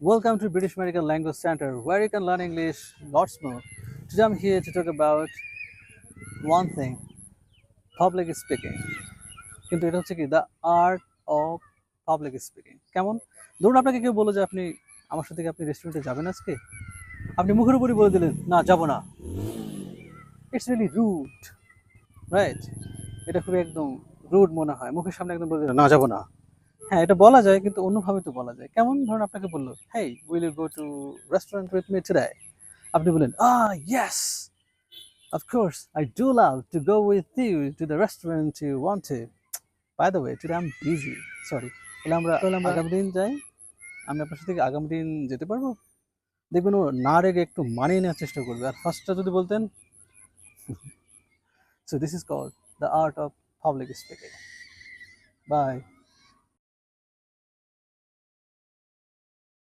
Welcome to British American Language Center, where you can learn English lots more. Today I'm here to talk about one thing, public speaking. কিন্তু এটা হচ্ছে কি the art of public speaking. কেমন? ধরুন আপনাকে কেউ বললো যে আমার সাথে কি আপনি রেস্টুরেন্টে যাবেন আজকে? আপনি মুখের উপরই বলে দিলেন না যাব না। It's really rude, right? এটা খুবই একদম রুড মনে হয়। মুখের সামনে একদম বলে দিলেন না যাব না। হ্যাঁ, এটা বলা যায় কিন্তু অন্যভাবে তো বলা যায়। কেমন? ধরুন আপনাকে বলল, "hey, will you go to restaurant with me today?" আপনি বললেন, yes, of course, I do love to go with you to the restaurant you want to. By the way, today I am busy, sorry. তাহলে আমরা আগামী দিন যাই? আমি আপনার সাথে কি আগামী দিন যেতে পারবো? দেখবেন ও না রেগে একটু মানিয়ে নেওয়ার চেষ্টা করবে। আর ফার্স্টটা যদি বলতেন, so this is called the art of public speaking. By.